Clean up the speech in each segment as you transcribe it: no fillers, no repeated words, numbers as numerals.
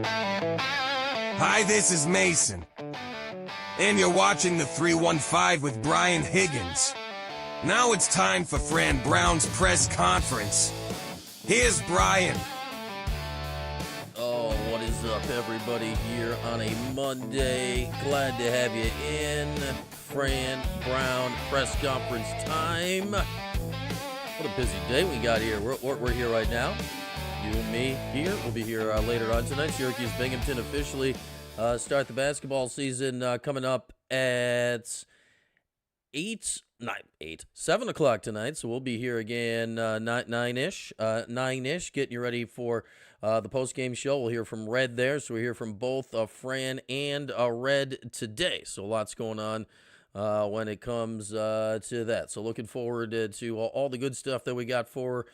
Hi, this is Mason. And you're watching the 315 with Brian Higgins. Now it's time for Fran Brown's press conference. Here's Brian. Oh, what is up, everybody, here on a Monday? Glad to have you in. Fran Brown press conference time. What a busy day we got here. We're here right now. You and me here. We'll be here later on tonight. Syracuse Binghamton officially start the basketball season coming up at 7 o'clock tonight. So we'll be here again 9-ish, getting you ready for the post-game show. We'll hear from Red there. So we'll hear from both Fran and Red today. So lots going on when it comes to that. So looking forward to all the good stuff that we got for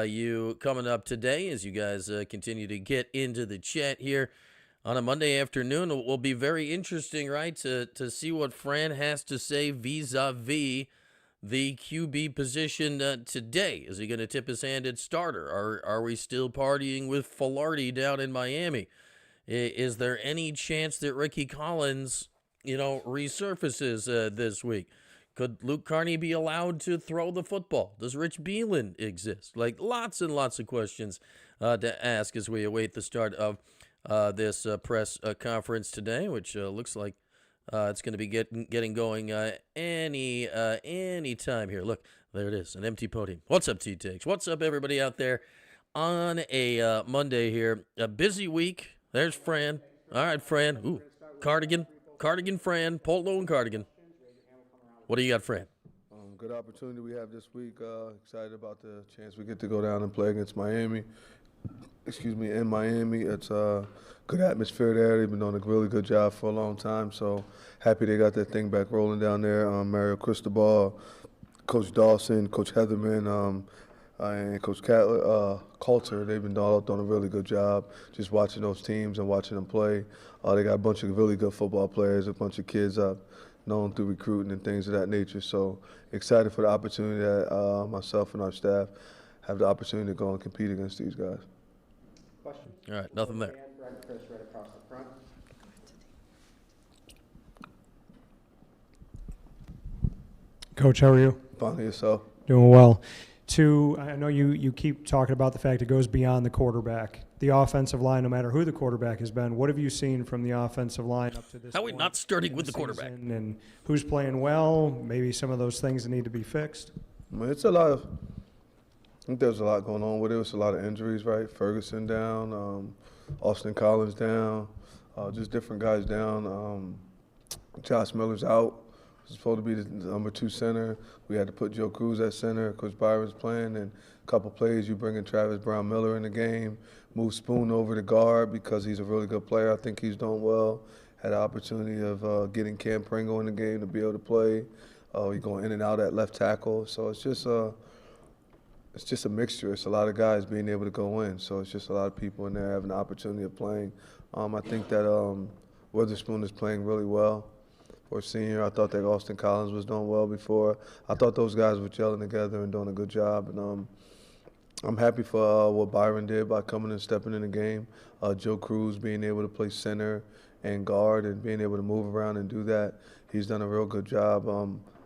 you coming up today as you guys continue to get into the chat here on a Monday afternoon. It will be very interesting, right, to see what Fran has to say vis-a-vis the QB position today. Is he going to tip his hand at starter? Are we still partying with Filardi down in Miami? Is there any chance that Ricky Collins, resurfaces this week? Could Luke Carney be allowed to throw the football? Does Rich Beelan exist? Lots and lots of questions to ask as we await the start of this press conference today, which looks like it's going to be getting going any time here. Look, there it is, an empty podium. What's up, T-Takes? What's up, everybody out there on a Monday here? A busy week. There's Fran. All right, Fran. Ooh, cardigan, Fran, polo and cardigan. What do you got, Fran? Good opportunity we have this week. Excited about the chance we get to go down and play against Miami. In Miami. It's a good atmosphere there. They've been doing a really good job for a long time. So happy they got that thing back rolling down there. Mario Cristobal, Coach Dawson, Coach Heatherman, and Coach Coulter. They've been doing a really good job just watching those teams and watching them play. They got a bunch of really good football players, a bunch of kids known through recruiting and things of that nature. So excited for the opportunity that myself and our staff have the opportunity to go and compete against these guys. Question. All right, nothing there. Chris, right across the front. Coach, how are you? Fine, yourself? Doing well. I know you keep talking about the fact it goes beyond the quarterback. The offensive line, no matter who the quarterback has been, what have you seen from the offensive line up to this point? How are we not starting with the quarterback? And who's playing well, maybe some of those things that need to be fixed? It's a lot of – I think there's a lot going on with it. It's a lot of injuries, right? Ferguson down, Austin Collins down, just different guys down. Josh Miller's out. He's supposed to be the number 2 center. We had to put Joe Cruz at center. Coach Byron's playing. And a couple plays, you bring in Travis Brown Miller in the game, move Spoon over to guard because he's a really good player. I think he's doing well. Had the opportunity of getting Cam Pringle in the game to be able to play. He's going in and out at left tackle. So it's just a mixture. It's a lot of guys being able to go in. So it's just a lot of people in there having the opportunity of playing. I think that Witherspoon is playing really well. For a senior, I thought that Austin Collins was doing well before. I thought those guys were gelling together and doing a good job. And I'm happy for what Byron did by coming and stepping in the game. Joe Cruz being able to play center and guard and being able to move around and do that. He's done a real good job.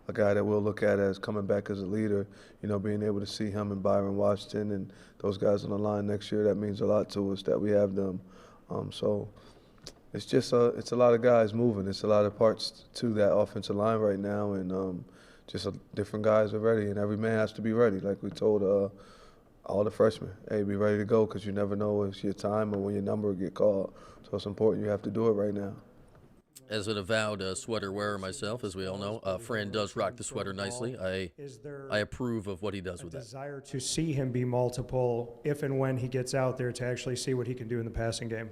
A guy that we'll look at as coming back as a leader, being able to see him and Byron Washington and those guys on the line next year, that means a lot to us that we have them. So it's just it's a lot of guys moving. It's a lot of parts to that offensive line right now, and different guys are ready, and every man has to be ready. Like we told all the freshmen, hey, be ready to go because you never know when it's your time or when your number will get called. So it's important you have to do it right now. As an avowed sweater wearer myself, as we all know, Fran does rock the sweater nicely. I approve of what he does with that. Desire to see him be multiple if and when he gets out there to actually see what he can do in the passing game?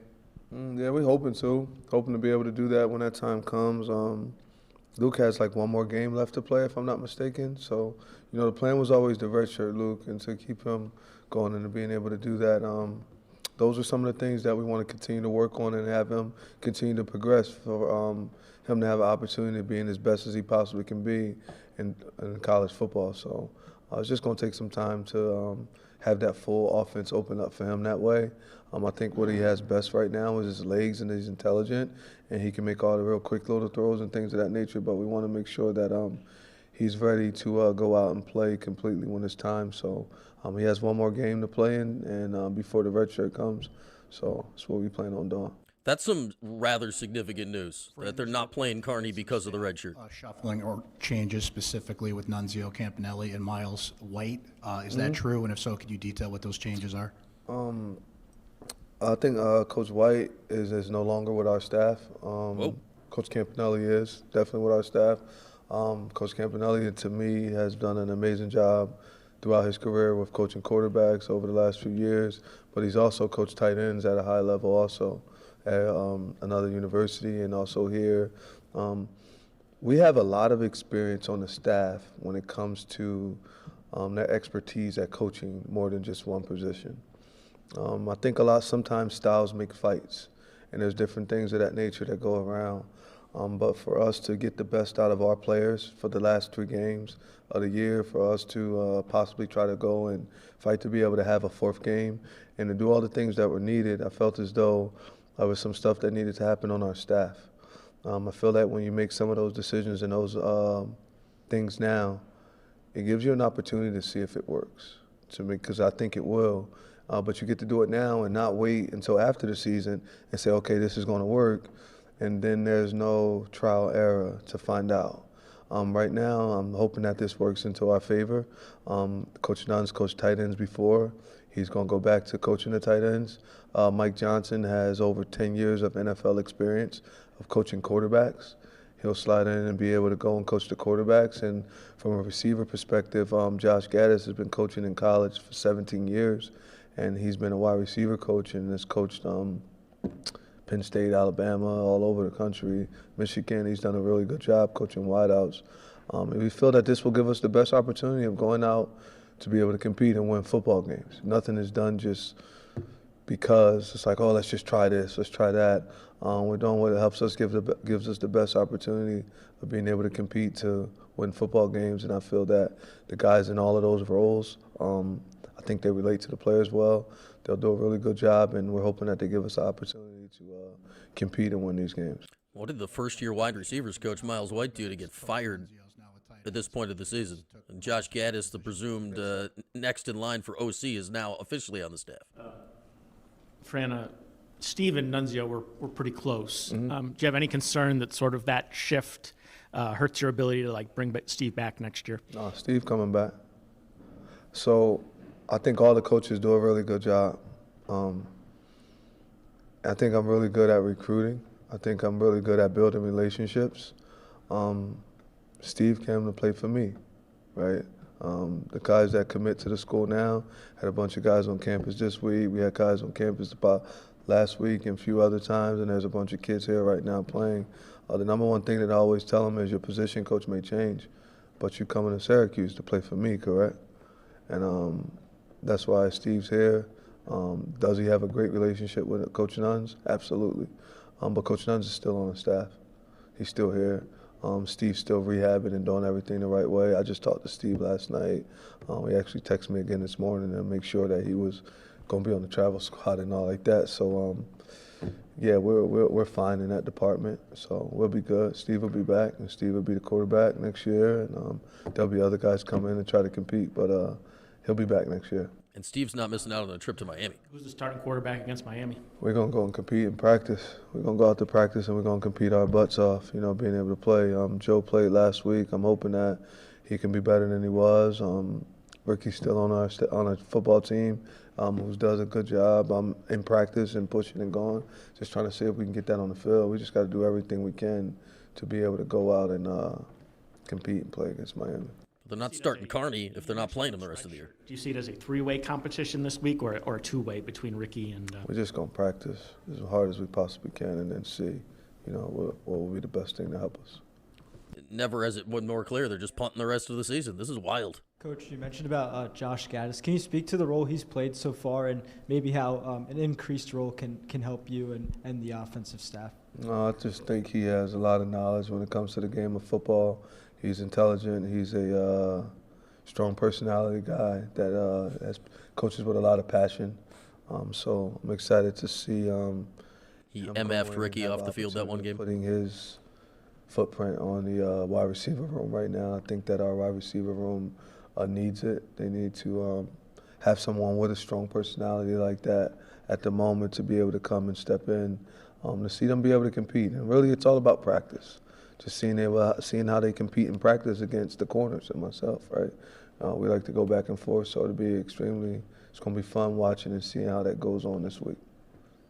Yeah, we're hoping to. Hoping to be able to do that when that time comes. Luke has one more game left to play, if I'm not mistaken. So, the plan was always to redshirt Luke and to keep him going and to being able to do that. Those are some of the things that we want to continue to work on and have him continue to progress for him to have an opportunity to being as best as he possibly can be in college football. So it's just going to take some time to have that full offense open up for him that way. I think what he has best right now is his legs, and he's intelligent, and he can make all the real quick little throws and things of that nature. But we want to make sure that he's ready to go out and play completely when it's time. So he has one more game to play in, and before the red shirt comes. So that's what we plan on doing. That's some rather significant news that they're not playing Carney because of the red shirt. Shuffling or changes specifically with Nunzio, Campanelli, and Miles White. Is that true? And if so, could you detail what those changes are? I think Coach White is no longer with our staff. Coach Campanelli is definitely with our staff. Coach Campanelli, to me, has done an amazing job throughout his career with coaching quarterbacks over the last few years, but he's also coached tight ends at a high level also at another university and also here. We have a lot of experience on the staff when it comes to their expertise at coaching more than just one position. I think sometimes styles make fights, and there's different things of that nature that go around. But for us to get the best out of our players for the last 3 games of the year, for us to possibly try to go and fight to be able to have a 4th game and to do all the things that were needed, I felt as though there was some stuff that needed to happen on our staff. I feel that when you make some of those decisions and those things now, it gives you an opportunity to see if it works, because I think it will. But you get to do it now and not wait until after the season and say, okay, this is going to work, and then there's no trial error to find out. Right now, I'm hoping that this works into our favor. Coach Dunn's coached tight ends before. He's going to go back to coaching the tight ends. Mike Johnson has over 10 years of NFL experience of coaching quarterbacks. He'll slide in and be able to go and coach the quarterbacks. And from a receiver perspective, Josh Gaddis has been coaching in college for 17 years, and he's been a wide receiver coach and has coached Penn State, Alabama, all over the country, Michigan. He's done a really good job coaching wideouts. And we feel that this will give us the best opportunity of going out to be able to compete and win football games. Nothing is done just because it's like, oh, let's just try this, let's try that. We're doing what helps us, gives us the best opportunity of being able to compete to win football games. And I feel that the guys in all of those roles, I think they relate to the players well. They'll do a really good job, and we're hoping that they give us the opportunity to compete and win these games. What did the first-year wide receivers coach Miles White do to get fired at this point of the season? And Josh Gaddis, the presumed next in line for OC, is now officially on the staff. Fran, Steve and Nunzio were pretty close. Mm-hmm. Do you have any concern that sort of that shift hurts your ability to bring Steve back next year? No, Steve coming back. So I think all the coaches do a really good job. I think I'm really good at recruiting. I think I'm really good at building relationships. Steve came to play for me, right? The guys that commit to the school now, had a bunch of guys on campus this week. We had guys on campus about last week and a few other times, and there's a bunch of kids here right now playing. The number one thing that I always tell them is your position coach may change, but you coming to Syracuse to play for me, correct? And that's why Steve's here. Does he have a great relationship with Coach Nuns? Absolutely. But Coach Nuns is still on the staff. He's still here. Steve's still rehabbing and doing everything the right way. I just talked to Steve last night. He actually texted me again this morning to make sure that he was going to be on the travel squad and all like that. So, yeah, we're fine in that department. So we'll be good. Steve will be back, and Steve will be the quarterback next year. And there'll be other guys come in and try to compete, but he'll be back next year. And Steve's not missing out on a trip to Miami. Who's the starting quarterback against Miami? We're going to go and compete and practice. We're going to go out to practice, and we're going to compete our butts off, being able to play. Joe played last week. I'm hoping that he can be better than he was. Ricky's still on our football team, who does a good job in practice and pushing and going. Just trying to see if we can get that on the field. We just got to do everything we can to be able to go out and compete and play against Miami. They're not starting Carney if they're not playing him the rest of the year. Do you see it as a three-way competition this week or a two-way between Ricky and We're just going to practice as hard as we possibly can and then see, what will be the best thing to help us. Never has it been more clear. They're just punting the rest of the season. This is wild. Coach, you mentioned about Josh Gaddis. Can you speak to the role he's played so far and maybe how an increased role can help you and the offensive staff? No, I just think he has a lot of knowledge when it comes to the game of football. He's intelligent. He's a strong personality guy that has coaches with a lot of passion. So I'm excited to see He him MF'd go in Ricky and have off the field that one opportunity game. Putting his footprint on the wide receiver room right now. I think that our wide receiver room needs it. They need to have someone with a strong personality like that at the moment to be able to come and step in, to see them be able to compete. And really, it's all about practice. Just seeing how they compete in practice against the corners and myself, right? We like to go back and forth, so it's going to be fun watching and seeing how that goes on this week.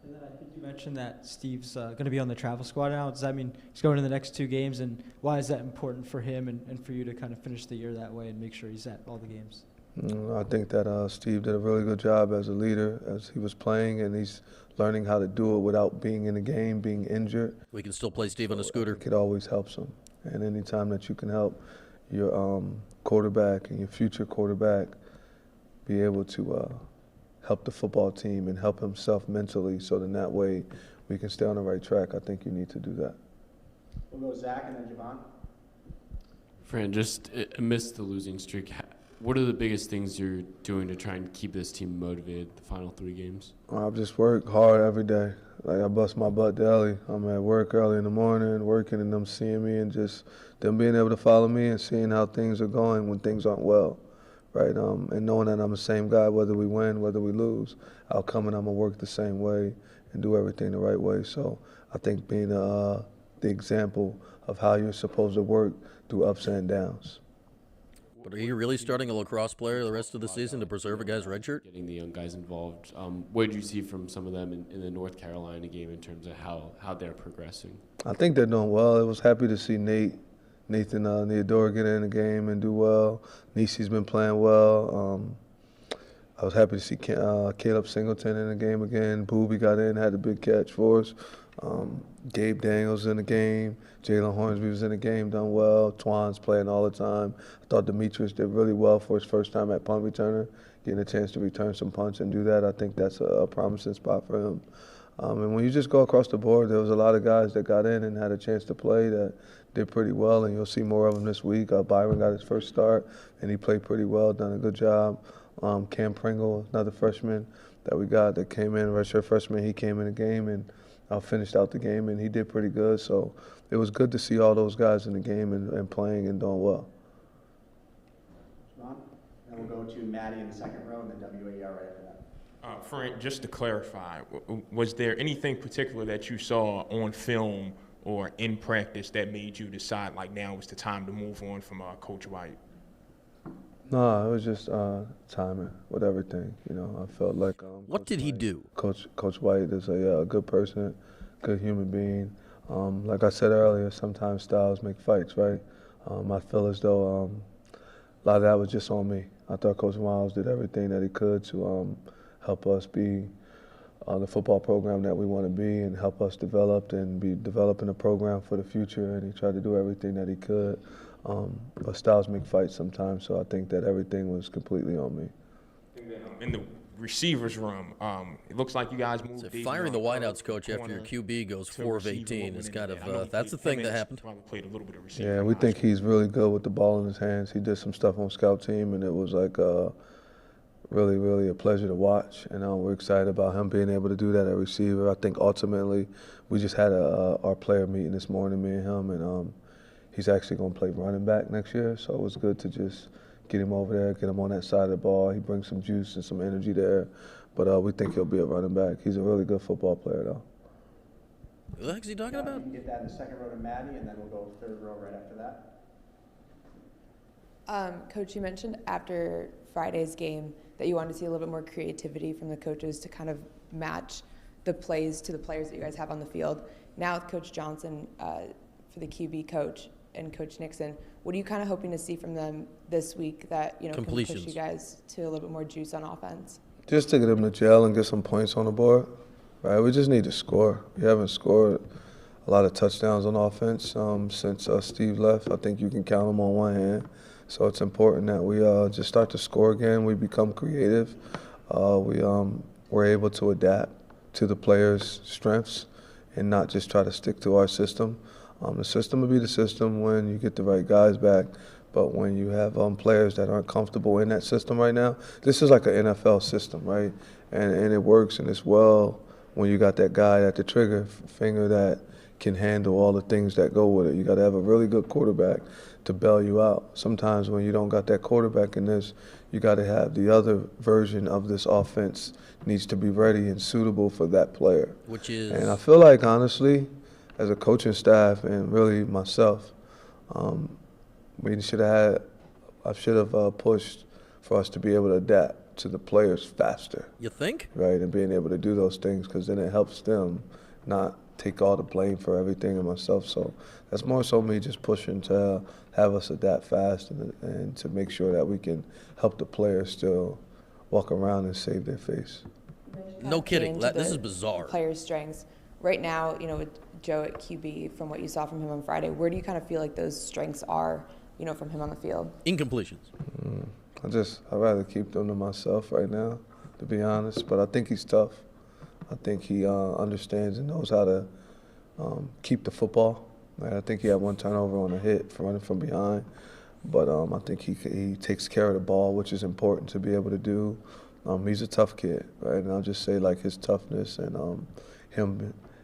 And then I think you mentioned that Steve's going to be on the travel squad now. Does that mean he's going to the next 2 games? And why is that important for him and for you to kind of finish the year that way and make sure he's at all the games? I think that Steve did a really good job as a leader as he was playing, and he's learning how to do it without being in the game, being injured. We can still play Steve on a scooter. It always helps him. And anytime that you can help your quarterback and your future quarterback be able to help the football team and help himself mentally so then that way we can stay on the right track, I think you need to do that. We'll go Zach and then Javon. Fran, just amidst the losing streak, what are the biggest things you're doing to try and keep this team motivated the final 3 games? I've just worked hard every day. Like, I bust my butt daily. I'm at work early in the morning, working, and them seeing me and just them being able to follow me and seeing how things are going when things aren't well, right? And knowing that I'm the same guy whether we win, whether we lose. I'll come and I'm going to work the same way and do everything the right way. So I think being the example of how you're supposed to work through ups and downs. But are you really starting a lacrosse player the rest of the season to preserve a guy's red shirt? Getting the young guys involved. What did you see from some of them in the North Carolina game in terms of how they're progressing? I think they're doing well. I was happy to see Nathan Neodora get in the game and do well. Nisi's been playing well. I was happy to see Caleb Singleton in the game again. Booby got in, had a big catch for us. Gabe Daniels in the game. Jalen Hornsby was in the game, done well. Twan's playing all the time. I thought Demetrius did really well for his first time at punt returner, getting a chance to return some punts and do that. I think that's a promising spot for him. And when you just go across the board, there was a lot of guys that got in and had a chance to play that did pretty well, and you'll see more of them this week. Byron got his first start, and he played pretty well, done a good job. Cam Pringle, another freshman that we got that came in, redshirt freshman, he came in the game and finished out the game, and he did pretty good. So it was good to see all those guys in the game and playing and doing well. Javon. Then we'll go to Maddie in the second row and then WAER right after that. Frank, just to clarify, was there anything particular that you saw on film or in practice that made you decide, like, now is the time to move on from Coach White? No, it was just timing with everything. You know, I felt like What did he do? Coach White is a good person, good human being. Like I said earlier, sometimes styles make fights, right? I feel as though a lot of that was just on me. I thought Coach Miles did everything that he could to help us be the football program that we want to be and help us develop and be developing a program for the future. And he tried to do everything that he could. But styles make fights sometimes, so I think that everything was completely on me. In the receivers room, it looks like you guys moved. So firing the wideouts coach after your QB goes 4 of 18 is kind of that's the thing that happened. Probably played a little bit of receiver. Yeah, we think he's really good with the ball in his hands. He did some stuff on scout team, and it was like really, really a pleasure to watch. And we're excited about him being able to do that at receiver. I think ultimately we just had our player meeting this morning, me and him, and he's actually going to play running back next year. So it was good to just get him over there, get him on that side of the ball. He brings some juice and some energy there. But we think he'll be a running back. He's a really good football player, though. What the heck is he talking You about? can get that in the second row to Maddie, and then we'll go third row right after that. Coach, you mentioned after Friday's game that you wanted to see a little bit more creativity from the coaches to kind of match the plays to the players that you guys have on the field. Now with Coach Johnson for the QB coach and Coach Nixon, what are you kind of hoping to see from them this week that can push you guys to a little bit more juice on offense? Just to get them to jail and get some points on the board, right? We just need to score. We haven't scored a lot of touchdowns on offense since Steve left. I think you can count them on one hand. So it's important that we just start to score again. We become creative. We're able to adapt to the players' strengths and not just try to stick to our system. The system will be the system when you get the right guys back, But when you have players that aren't comfortable in that system right now, this is like an NFL system, right? And it works and it's well when you got that guy at the trigger finger that can handle all the things that go with it. You got to have a really good quarterback to bail you out. Sometimes when you don't got that quarterback in this, you got to have the other version of this offense needs to be ready and suitable for that player. Which is? And I feel like, honestly, as a coaching staff and really myself, we should have pushed for us to be able to adapt to the players faster. You think? Right, and being able to do those things, because then it helps them not take all the blame for everything and myself. So that's more so me just pushing to have us adapt fast and to make sure that we can help the players still walk around and save their face. No kidding. This is bizarre. Players' strengths. Right now, with Joe at QB, from what you saw from him on Friday, where do you kind of feel like those strengths are, from him on the field? Incompletions. I'd rather keep them to myself right now, to be honest. But I think he's tough. I think he understands and knows how to keep the football. I think he had one turnover on a hit for running from behind. But I think he takes care of the ball, which is important to be able to do. He's a tough kid, right? And I'll just say, like, his toughness and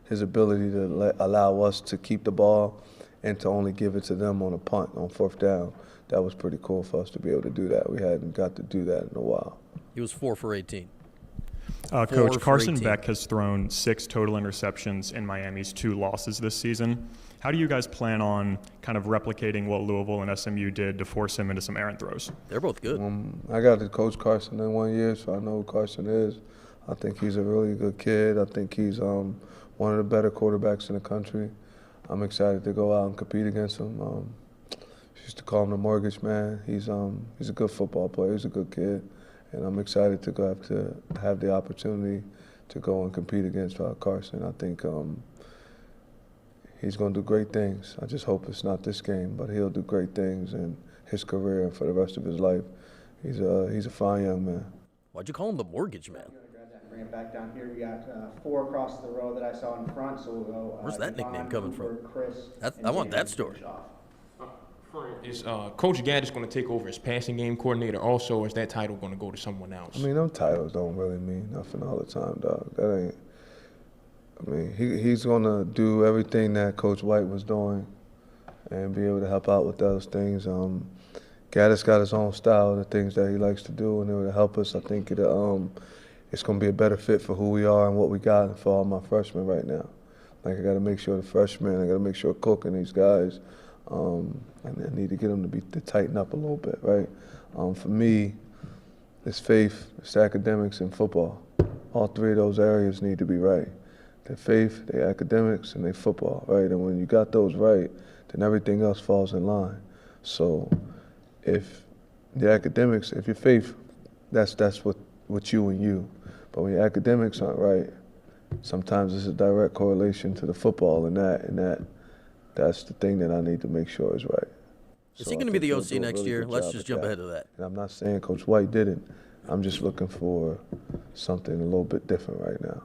his ability to allow us to keep the ball and to only give it to them on a punt on 4th down. That was pretty cool for us to be able to do that. We hadn't got to do that in a while. He was 4 for 18. Coach, Carson Beck has thrown 6 total interceptions in Miami's 2 losses this season. How do you guys plan on kind of replicating what Louisville and SMU did to force him into some errant throws? They're both good. I got to coach Carson in 1 year, so I know who Carson is. I think he's a really good kid. I think he's one of the better quarterbacks in the country. I'm excited to go out and compete against him. Used to call him the mortgage man. He's a good football player. He's a good kid, and I'm excited to have the opportunity to go and compete against Carson. I think he's going to do great things. I just hope it's not this game, but he'll do great things in his career and for the rest of his life. He's a fine young man. Why'd you call him the mortgage man? Bring it back down here. We got 4 across the row that I saw in front, so we'll go. Where's that nickname coming from? Chris, I want that story. Is Coach Gaddis going to take over as passing game coordinator also, or is that title going to go to someone else? I mean, them titles don't really mean nothing all the time, dog. That ain't. I mean, he's going to do everything that Coach White was doing and be able to help out with those things. Gaddis got his own style, the things that he likes to do, and it will help us. I think it's going to be a better fit for who we are and what we got and for all my freshmen right now. Like, I got to make sure the freshmen, I got to make sure Cook and these guys, I need to get them to tighten up a little bit, right? For me, it's faith, it's academics, and football. All 3 of those areas need to be right. Their faith, their academics, and their football, right? And when you got those right, then everything else falls in line. So if the academics, if your faith, that's what you and you. But when your academics aren't right, sometimes there's a direct correlation to the football and that's the thing that I need to make sure is right. Is he going to be the OC next year? Let's just jump ahead of that. And I'm not saying Coach White didn't. I'm just looking for something a little bit different right now.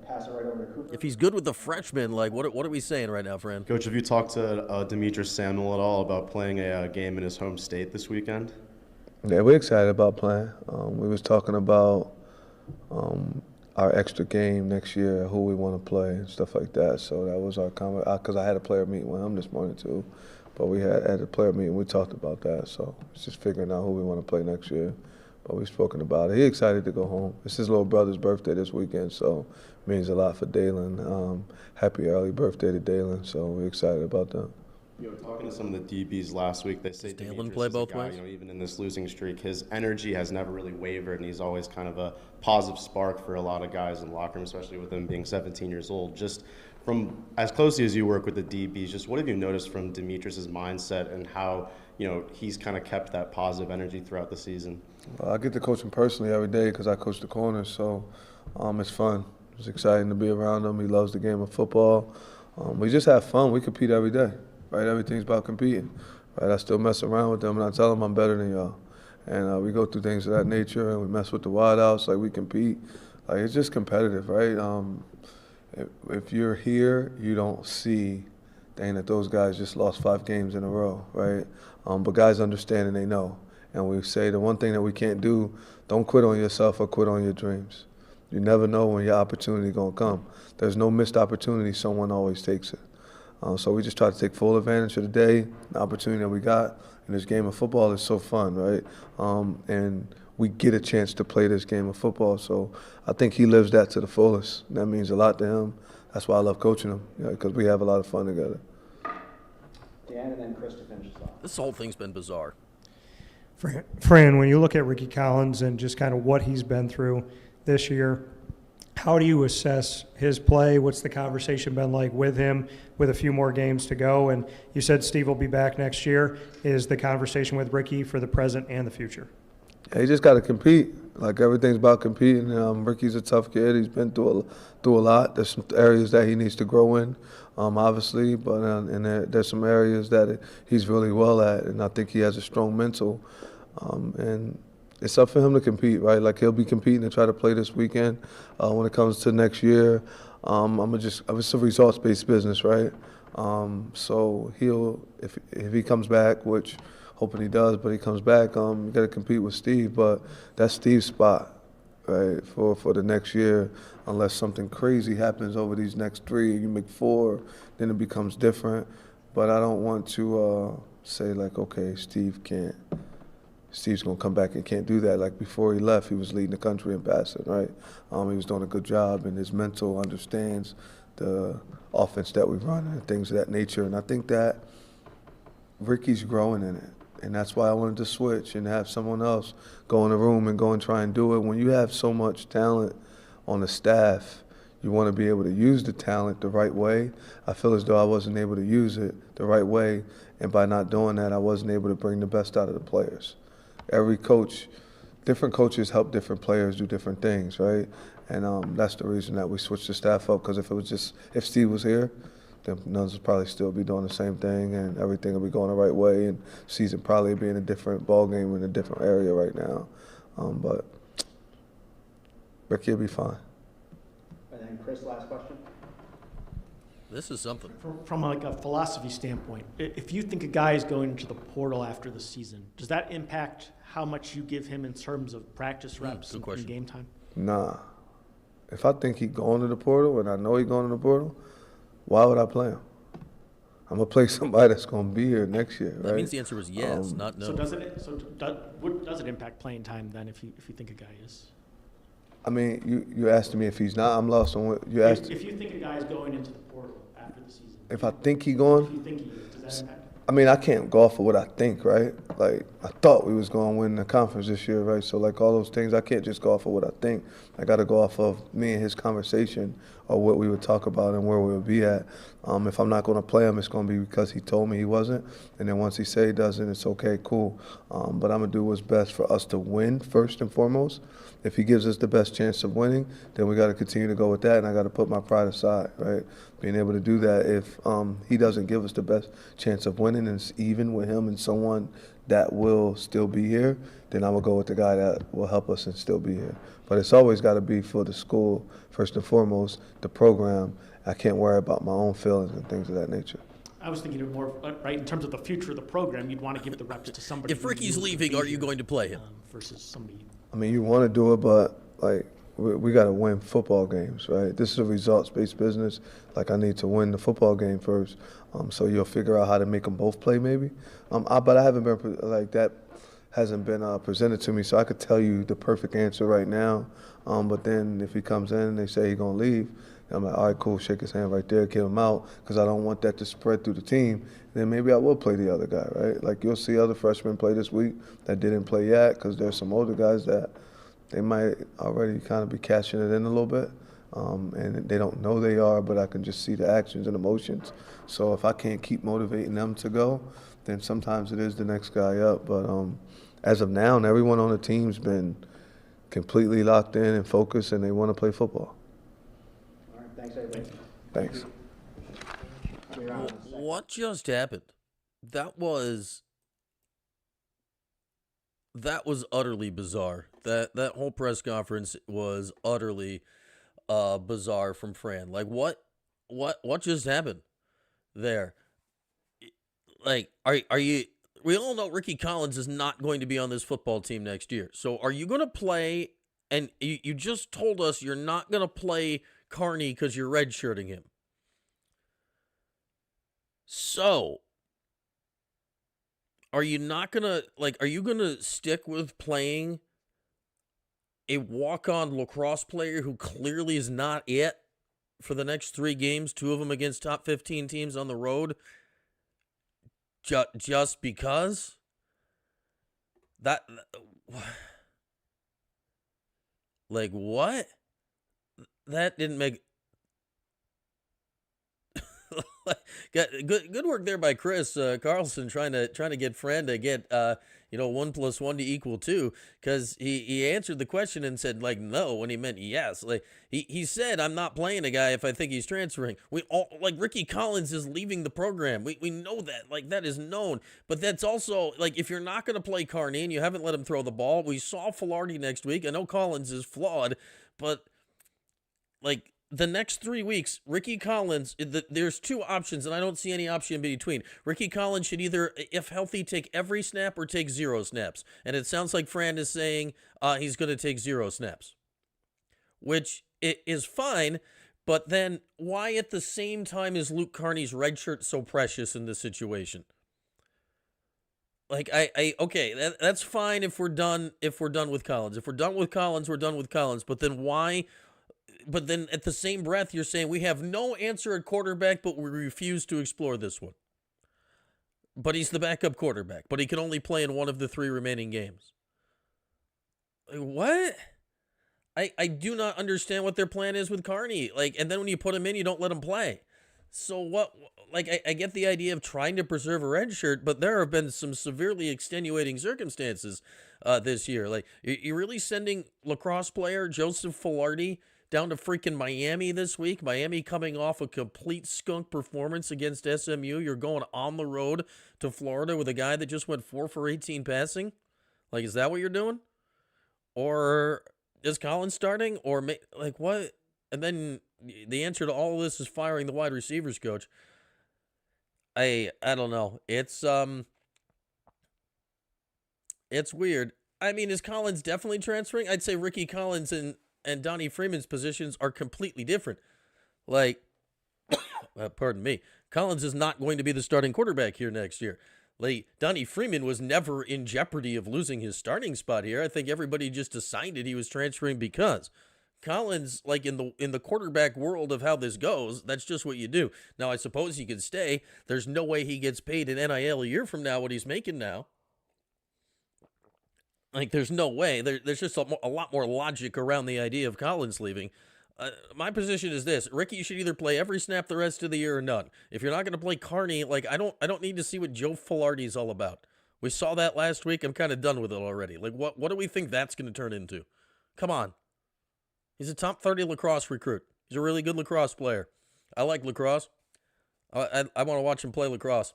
Pass it right over to Cooper. If he's good with the freshmen, like what are we saying right now, Fran? Coach, have you talked to Demetrius Samuel at all about playing a game in his home state this weekend? Yeah, we're excited about playing. We was talking about our extra game next year, who we want to play and stuff like that. So that was our comment, because I had a player meeting with him this morning too. But we had a player meeting, we talked about that. So it's just figuring out who we want to play next year. But we've spoken about it. He's excited to go home. It's his little brother's birthday this weekend, so it means a lot for Dalen. Happy early birthday to Dalen, so we're excited about that. Talking to some of the DBs last week, they say Dalen play both ways? Even in this losing streak, his energy has never really wavered, and he's always kind of a positive spark for a lot of guys in the locker room, especially with him being 17 years old. Just from as closely as you work with the DBs, just what have you noticed from Demetrius's mindset and how he's kind of kept that positive energy throughout the season? I get to coach him personally every day because I coach the corners, so it's fun. It's exciting to be around him. He loves the game of football. We just have fun. We compete every day. Right, everything's about competing. Right, I still mess around with them, and I tell them I'm better than y'all. And we go through things of that nature, and we mess with the wideouts, like we compete. Like, it's just competitive, right? If you're here, you don't see dang, that those guys just lost 5 games in a row, right? But guys understand and they know. And we say the one thing that we can't do, don't quit on yourself or quit on your dreams. You never know when your opportunity going to come. There's no missed opportunity. Someone always takes it. So we just try to take full advantage of the day, the opportunity that we got. And this game of football is so fun, right? And we get a chance to play this game of football. So I think he lives that to the fullest. That means a lot to him. That's why I love coaching him, because we have a lot of fun together. Dan, and then Chris to finish us off. This whole thing's been bizarre. Fran, when you look at Ricky Collins and just kind of what he's been through this year, how do you assess his play? What's the conversation been like with him with a few more games to go? And you said Steve will be back next year. Is the conversation with Ricky for the present and the future? Yeah, he just got to compete. Like, everything's about competing. Ricky's a tough kid. He's been through a lot. There's some areas that he needs to grow in, obviously, but and there's some areas that he's really well at, and I think he has a strong mental. And it's up for him to compete, right? Like, he'll be competing to try to play this weekend. When it comes to next year, it's a results-based business, right? So if he comes back, which hoping he does, but he comes back, you got to compete with Steve. But that's Steve's spot, right, for the next year, unless something crazy happens over these next 3, you make 4, then it becomes different. But I don't want to say, like, okay, Steve's going to come back and can't do that. Like, before he left, he was leading the country in passing, right? He was doing a good job, and his mental understands the offense that we run and things of that nature. And I think that Ricky's growing in it. And that's why I wanted to switch and have someone else go in the room and go and try and do it. When you have so much talent on the staff, you want to be able to use the talent the right way. I feel as though I wasn't able to use it the right way, and by not doing that, I wasn't able to bring the best out of the players. Every coach, different coaches help different players do different things, right? And that's the reason that we switched the staff up, because if Steve was here, then Nuns would probably still be doing the same thing, and everything would be going the right way, and season probably be in a different ball game in a different area right now. But Ricky will be fine. And then Chris, last question. This is something. From like a philosophy standpoint, if you think a guy is going into the portal after the season, does that impact how much you give him in terms of practice reps and game time? Nah. If I think he's going to the portal and I know he's going to the portal, why would I play him? I'm going to play somebody that's going to be here next year, right? That means the answer is yes, not no. So does it impact playing time then if you think a guy is? I mean, you asked me if he's not. I'm lost on what you asked. If you think a guy is going into the portal after the season. If I think he's going? If you think he is, does that impact? I mean, I can't go off of what I think, right? Like, I thought we was going to win the conference this year, right? So, like, all those things, I can't just go off of what I think. I got to go off of me and his conversation or what we would talk about and where we would be at. If I'm not going to play him, it's going to be because he told me he wasn't. And then once he say he doesn't, it's okay, cool. But I'm going to do what's best for us to win first and foremost. If he gives us the best chance of winning, then we got to continue to go with that, and I got to put my pride aside, right? Being able to do that. If he doesn't give us the best chance of winning and it's even with him and someone that will still be here, then I'm going to go with the guy that will help us and still be here. But it's always got to be for the school, first and foremost, the program. I can't worry about my own feelings and things of that nature. I was thinking of more, right, in terms of the future of the program, you'd want to give the reps to somebody. If Ricky's leaving, are you going to play him? Versus somebody. I mean, you want to do it, but, like, we got to win football games, right? This is a results-based business. Like, I need to win the football game first. So you'll figure out how to make them both play maybe. But I haven't been, like, that hasn't been presented to me, so I could tell you the perfect answer right now. But then if he comes in and they say he's going to leave, I'm like, all right, cool, shake his hand right there, get him out, because I don't want that to spread through the team. Then maybe I will play the other guy, right? Like, you'll see other freshmen play this week that didn't play yet, because there's some older guys that they might already kind of be cashing it in a little bit. And they don't know they are, but I can just see the actions and emotions. So if I can't keep motivating them to go, then sometimes it is the next guy up. But as of now, everyone on the team's been completely locked in and focused, and they want to play football. All right, thanks, everybody. Thanks. What just happened? That was utterly bizarre. That whole press conference was utterly bizarre from Fran. Like, what just happened there? like, are you? We all know Ricky Collins is not going to be on this football team next year. So are you going to play? And you just told us you're not going to play Carney because you're redshirting him. So are you not going to, like, are you going to stick with playing a walk-on lacrosse player who clearly is not it for the next 3 games, 2 of them against top 15 teams on the road, just because? Like, what? That didn't make... good work there by Chris Carlson trying to get Fran to get 1 + 1 = 2, because he answered the question and said like no when he meant yes. Like he said, I'm not playing a guy if I think he's transferring. We all, like, Ricky Collins is leaving the program. We know that, like, that is known. But that's also, like, if you're not going to play Carney and you haven't let him throw the ball, we saw Filardi next week. I know Collins is flawed, but like, the next 3 weeks, Ricky Collins, there's 2 options, and I don't see any option in between. Ricky Collins should either, if healthy, take every snap or take 0 snaps. And it sounds like Fran is saying he's going to take 0 snaps, which is fine. But then why at the same time is Luke Carney's red shirt so precious in this situation? Like, okay, that's fine if we're done with Collins. If we're done with Collins, we're done with Collins. But then why... But then at the same breath, you're saying we have no answer at quarterback, but we refuse to explore this one. But he's the backup quarterback, but he can only play in 1 of the 3 remaining games. Like, what? I do not understand what their plan is with Carney. Like, and then when you put him in, you don't let him play. So what? Like, I get the idea of trying to preserve a red shirt, but there have been some severely extenuating circumstances this year. Like, you're really sending lacrosse player Joseph Filardi down to freaking Miami this week. Miami coming off a complete skunk performance against SMU. You're going on the road to Florida with a guy that just went 4 for 18 passing. Like, is that what you're doing? Or is Collins starting? Or, like, what? And then the answer to all of this is firing the wide receivers coach. I don't know. It's weird. I mean, is Collins definitely transferring? I'd say Ricky Collins and Donnie Freeman's positions are completely different. Like, pardon me, Collins is not going to be the starting quarterback here next year. Like, Donnie Freeman was never in jeopardy of losing his starting spot here. I think everybody just decided he was transferring because Collins, like, in the quarterback world of how this goes, that's just what you do. Now, I suppose he could stay. There's no way he gets paid an NIL a year from now what he's making now. Like, there's no way. There's just a lot more logic around the idea of Collins leaving. My position is this: Ricky should either play every snap the rest of the year or none. If you're not going to play Carney, like, I don't need to see what Joe Filardi's all about. We saw that last week. I'm kind of done with it already. Like, what do we think that's going to turn into? Come on. He's a top 30 lacrosse recruit. He's a really good lacrosse player. I like lacrosse. I want to watch him play lacrosse.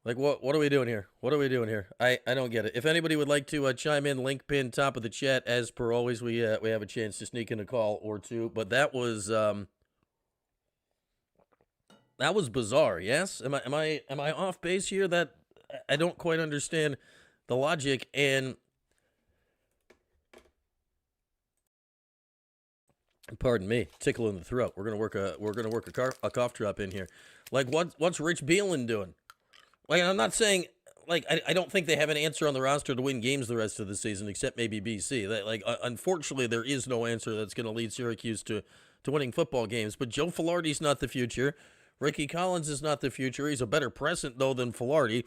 Like, what are we doing here? What are we doing here? I don't get it. If anybody would like to chime in, link pin top of the chat. As per always, we have a chance to sneak in a call or two. But that was bizarre. Yes, am I off base here? That I don't quite understand the logic. And pardon me, tickle in the throat. We're gonna work a cough drop in here. Like, what's Rich Beelan doing? Like, I'm not saying, like, I don't think they have an answer on the roster to win games the rest of the season, except maybe BC. Unfortunately, there is no answer that's going to lead Syracuse to winning football games. But Joe Filardi's not the future. Ricky Collins is not the future. He's a better present, though, than Filardi.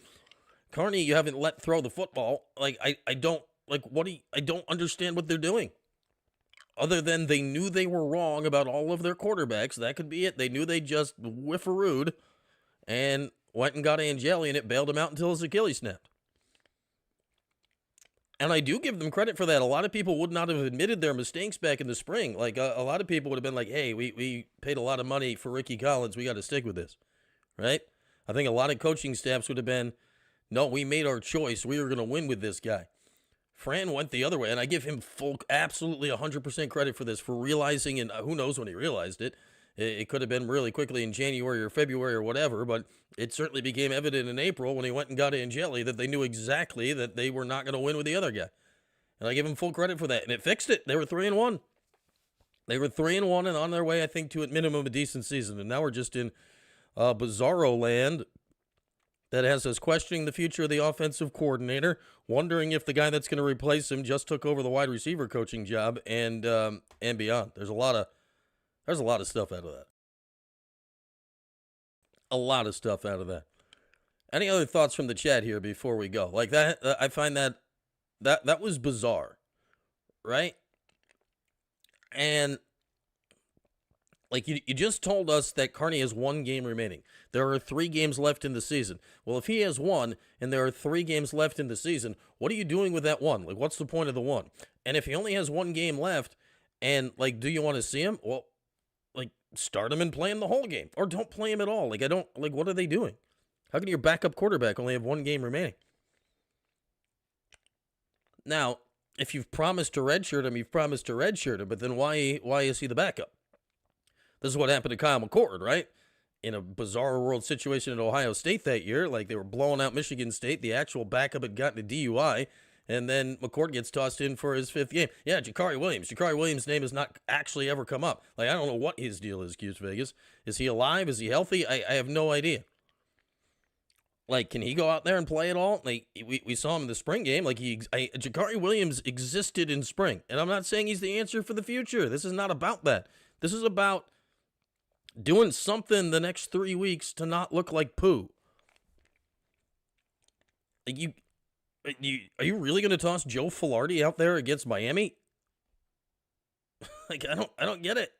Carney, you haven't let throw the football. Like, I don't understand what they're doing. Other than they knew they were wrong about all of their quarterbacks. That could be it. They knew they just whiff-a-rooed and went and got Angeli, and it bailed him out until his Achilles snapped. And I do give them credit for that. A lot of people would not have admitted their mistakes back in the spring. Like, a lot of people would have been like, hey, we paid a lot of money for Ricky Collins. We got to stick with this, right? I think a lot of coaching staffs would have been, no, we made our choice. We were going to win with this guy. Fran went the other way, and I give him absolutely 100% credit for this, for realizing, and who knows when he realized it, It could have been really quickly in January or February or whatever, but it certainly became evident in April when he went and got Angeli that they knew exactly that they were not going to win with the other guy. And I give him full credit for that. And it fixed it. They were 3-1. They were 3-1 and on their way, I think, to at minimum a decent season. And now we're just in bizarro land that has us questioning the future of the offensive coordinator, wondering if the guy that's going to replace him just took over the wide receiver coaching job, and beyond. There's a lot of stuff out of that. A lot of stuff out of that. Any other thoughts from the chat here before we go? Like that, I find that was bizarre, right? And like you just told us that Carney has 1 game remaining. There are 3 games left in the season. Well, if he has 1 and there are 3 games left in the season, what are you doing with that 1? Like, what's the point of the 1? And if he only has 1 game left, and like, do you want to see him? Well, like, start him and play him the whole game, or don't play him at all. Like, what are they doing? How can your backup quarterback only have 1 game remaining? Now, if you've promised to redshirt him, you've promised to redshirt him, but then why is he the backup? This is what happened to Kyle McCord, right? In a bizarre world situation at Ohio State that year, like they were blowing out Michigan State. The actual backup had gotten a DUI, and then McCord gets tossed in for his 5th game. Yeah, Jakari Williams. Jakari Williams' name has not actually ever come up. Like, I don't know what his deal is, Q's Vegas. Is he alive? Is he healthy? I have no idea. Like, can he go out there and play at all? Like, we saw him in the spring game. Like, Jakari Williams existed in spring. And I'm not saying he's the answer for the future. This is not about that. This is about doing something the next 3 weeks to not look like poo. Like, are you really going to toss Joe Filardi out there against Miami? Like, I don't get it.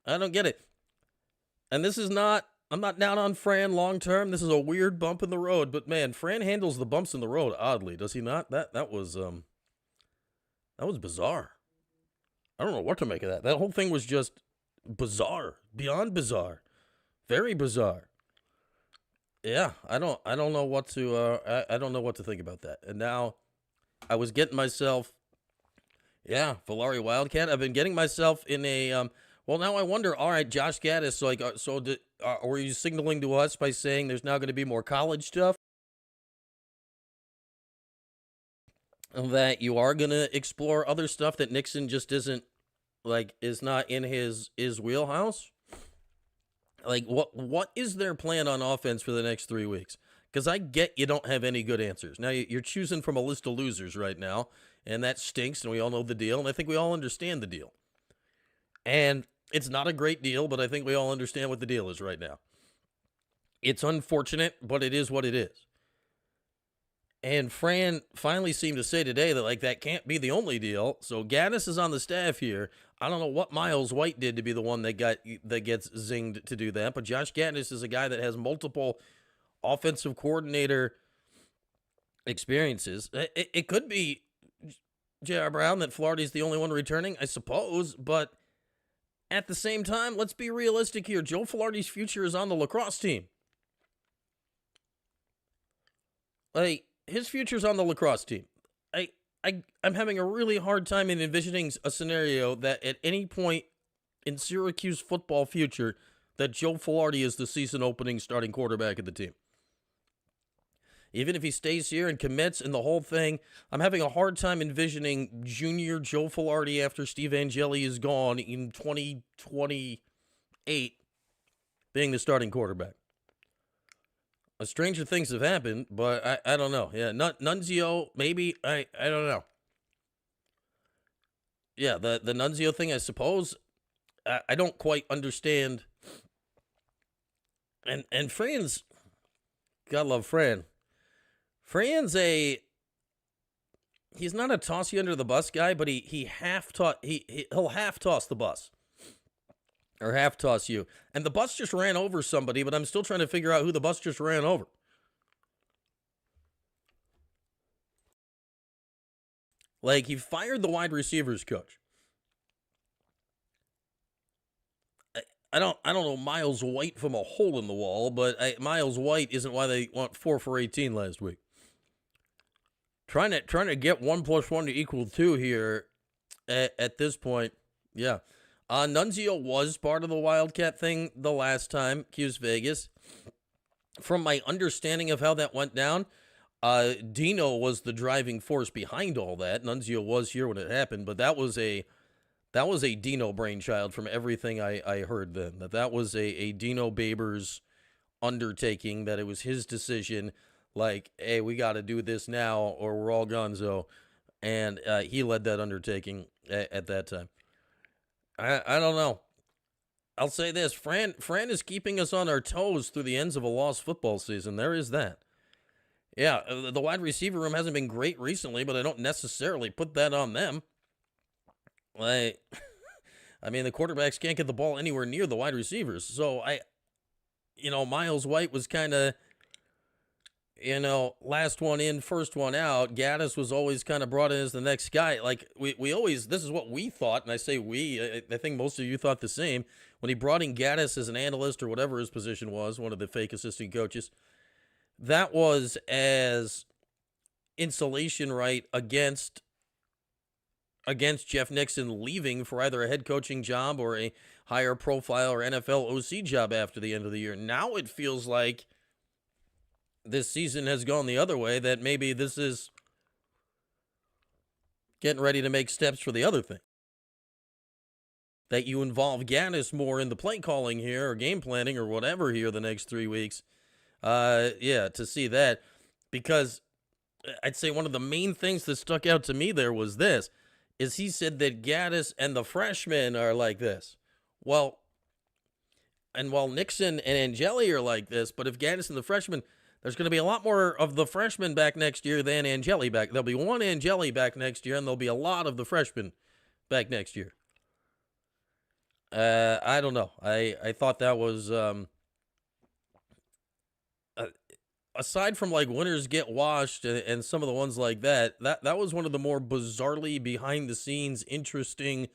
I don't get it. And this is not, I'm not down on Fran long term. This is a weird bump in the road, but man, Fran handles the bumps in the road oddly, does he not? That was bizarre. I don't know what to make of that. That whole thing was just bizarre, beyond bizarre, very bizarre. Yeah, I don't know what to I don't know what to think about that. And now I was getting myself, Valari Wildcat. I've been getting myself in a well, now I wonder. All right, Josh Gaddis. Were you signaling to us by saying there's now going to be more college stuff? That you are going to explore other stuff that Nixon just isn't, like, is not in his wheelhouse? Like, what is their plan on offense for the next 3 weeks? Because I get you don't have any good answers. Now, you're choosing from a list of losers right now, and that stinks, and we all know the deal, and I think we all understand the deal. And it's not a great deal, but I think we all understand what the deal is right now. It's unfortunate, but it is what it is. And Fran finally seemed to say today that, like, that can't be the only deal. So Gaddis is on the staff here. I don't know what Miles White did to be the one that gets zinged to do that, but Josh Gaddis is a guy that has multiple offensive coordinator experiences. It could be J.R. Brown that Filardi's the only one returning, I suppose, but at the same time, let's be realistic here. Joe Filardi's future is on the lacrosse team. Like, his future's on the lacrosse team. I'm having a really hard time in envisioning a scenario that at any point in Syracuse football future that Joe Filardi is the season opening starting quarterback of the team. Even if he stays here and commits and the whole thing, I'm having a hard time envisioning junior Joe Filardi after Steve Angeli is gone in 2028 being the starting quarterback. Stranger things have happened, but I don't know. Yeah, Nunzio, maybe. I don't know. Yeah, the Nunzio thing, I suppose. I don't quite understand. And Fran's, God love Fran. Fran's he's not a toss you under the bus guy, but he'll half toss the bus. Or half toss you. And the bus just ran over somebody, but I'm still trying to figure out who the bus just ran over. Like, he fired the wide receivers coach. I don't know Miles White from a hole in the wall, but Miles White isn't why they went 4 for 18 last week. Trying to get 1 + 1 to equal 2 here at this point. Yeah. Nunzio was part of the Wildcat thing the last time, Q's Vegas. From my understanding of how that went down, Dino was the driving force behind all that. Nunzio was here when it happened, but that was a Dino brainchild from everything I heard then. That was a Dino Babers undertaking, that it was his decision, like, hey, we got to do this now or we're all gonzo. And he led that undertaking at that time. I don't know. I'll say this. Fran is keeping us on our toes through the ends of a lost football season. There is that. Yeah, the wide receiver room hasn't been great recently, but I don't necessarily put that on them. Like, I mean, the quarterbacks can't get the ball anywhere near the wide receivers. So, Miles White was kind of, last one in, first one out. Gaddis was always kind of brought in as the next guy. Like, we always, this is what we thought, and I say we, I think most of you thought the same. When he brought in Gaddis as an analyst or whatever his position was, one of the fake assistant coaches, that was as insulation, right, against Jeff Nixon leaving for either a head coaching job or a higher profile or NFL OC job after the end of the year. Now it feels like this season has gone the other way, that maybe this is getting ready to make steps for the other thing. That you involve Gaddis more in the play calling here or game planning or whatever here the next 3 weeks. To see that. Because I'd say one of the main things that stuck out to me there was this, is he said that Gaddis and the freshmen are like this. Well, and while Nixon and Angeli are like this, but if Gaddis and the freshmen, there's going to be a lot more of the freshmen back next year than Angeli back. There'll be one Angeli back next year, and there'll be a lot of the freshmen back next year. I don't know. I thought that was, aside from like winners get washed and some of the ones like that was one of the more bizarrely behind the scenes, interesting,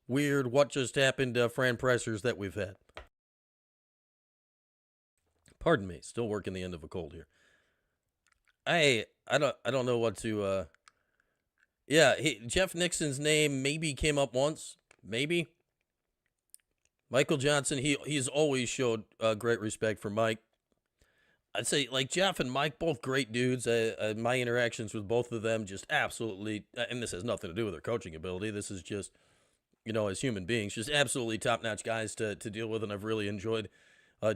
weird, what just happened Fran pressers that we've had. Pardon me, still working the end of a cold here. I don't know what to. Jeff Nixon's name maybe came up once, maybe. Michael Johnson, he's always showed great respect for Mike. I'd say, like, Jeff and Mike, both great dudes. My interactions with both of them just absolutely, and this has nothing to do with their coaching ability. This is just, as human beings, just absolutely top-notch guys to deal with, and I've really enjoyed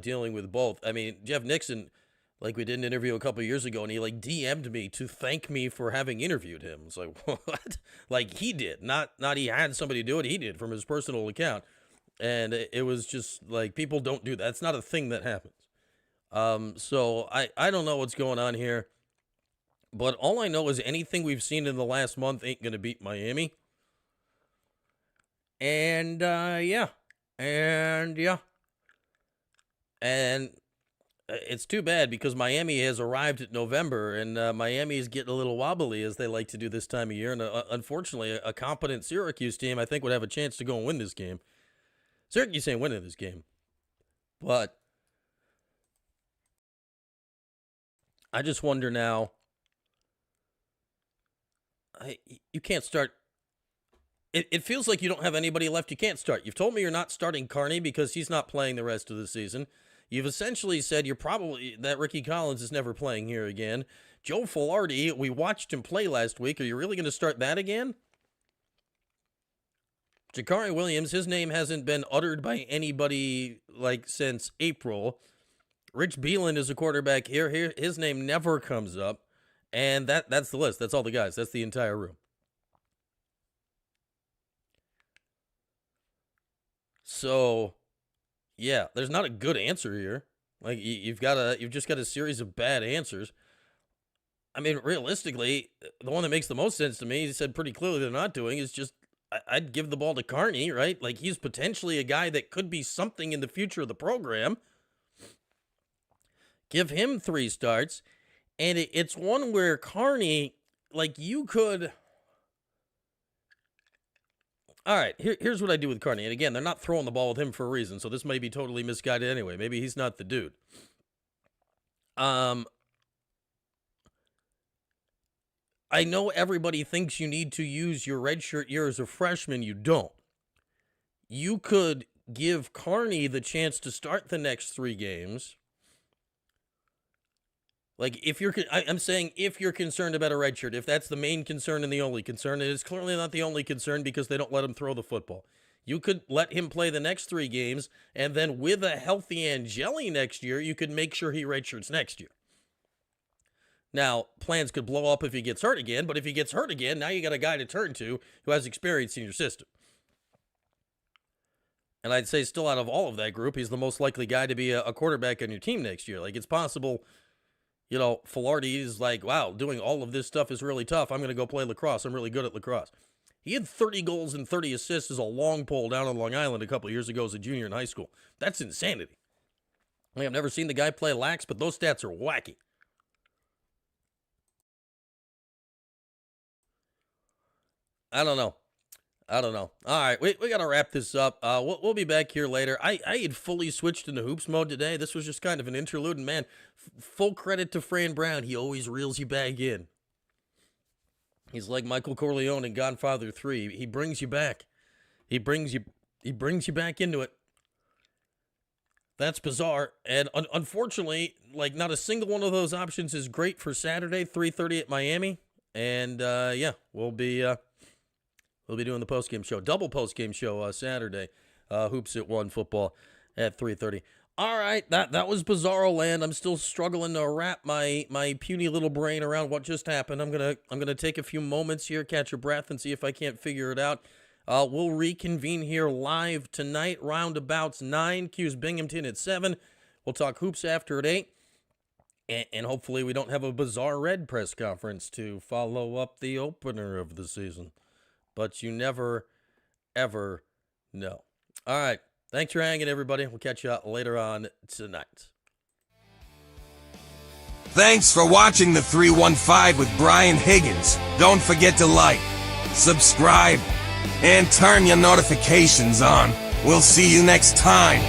dealing with both. I mean, Jeff Nixon, like, we did an interview a couple years ago, and he, like, DM'd me to thank me for having interviewed him. It's like, what? Like, he did. Not he had somebody do it. He did from his personal account. And it was just, like, people don't do that. It's not a thing that happens. So I don't know what's going on here, but all I know is anything we've seen in the last month ain't going to beat Miami. And it's too bad because Miami has arrived at November, and Miami is getting a little wobbly, as they like to do this time of year. And unfortunately, a competent Syracuse team, I think, would have a chance to go and win this game. Syracuse ain't winning this game, but I just wonder now, you can't start. It feels like you don't have anybody left you can't start. You've told me you're not starting Carney because he's not playing the rest of the season. You've essentially said that Ricky Collins is never playing here again. Joe Filardi, we watched him play last week. Are you really going to start that again? Jakari Williams, his name hasn't been uttered by anybody like since April. Rich Beelan is a quarterback here. His name never comes up. And that's the list. That's all the guys. That's the entire room. So, yeah, there's not a good answer here. Like, you've just got a series of bad answers. I mean, realistically, the one that makes the most sense to me, he said pretty clearly they're not doing, is just, I'd give the ball to Carney, right? Like, he's potentially a guy that could be something in the future of the program. Give him 3 starts. And it's one where Carney, like, you could... All right, here's what I do with Carney. And again, they're not throwing the ball with him for a reason, so this may be totally misguided anyway. Maybe he's not the dude. I know everybody thinks you need to use your redshirt year as a freshman. You don't. you could give Carney the chance to start the next 3 games. Like, I'm saying if you're concerned about a redshirt, if that's the main concern and the only concern, it is clearly not the only concern because they don't let him throw the football. You could let him play the next 3 games, and then with a healthy Angeli next year, you could make sure he redshirts next year. Now, plans could blow up if he gets hurt again, but if he gets hurt again, now you got a guy to turn to who has experience in your system. And I'd say still out of all of that group, he's the most likely guy to be a quarterback on your team next year. Like, it's possible, you know, Filardi is like, wow, doing all of this stuff is really tough. I'm going to go play lacrosse. I'm really good at lacrosse. He had 30 goals and 30 assists as a long pole down on Long Island a couple of years ago as a junior in high school. That's insanity. Like, I've never seen the guy play lax, but those stats are wacky. I don't know. All right, we got to wrap this up. We'll be back here later. I had fully switched into hoops mode today. This was just kind of an interlude, and man, full credit to Fran Brown. He always reels you back in. He's like Michael Corleone in Godfather 3. He brings you back. He brings you back into it. That's bizarre. And unfortunately, like, not a single one of those options is great for Saturday, 3:30 at Miami. And yeah, we'll be doing the postgame show, double postgame show Saturday. Hoops at 1, football at 3:30. All right, that was Bizarro Land. I'm still struggling to wrap my puny little brain around what just happened. I'm gonna take a few moments here, catch your breath, and see if I can't figure it out. We'll reconvene here live tonight, roundabouts 9. Q's Binghamton at 7. We'll talk hoops after at 8. And hopefully we don't have a Bizarre Red press conference to follow up the opener of the season. But you never, ever know. All right. Thanks for hanging, everybody. We'll catch you later on tonight. Thanks for watching the 315 with Brian Higgins. Don't forget to like, subscribe, and turn your notifications on. We'll see you next time.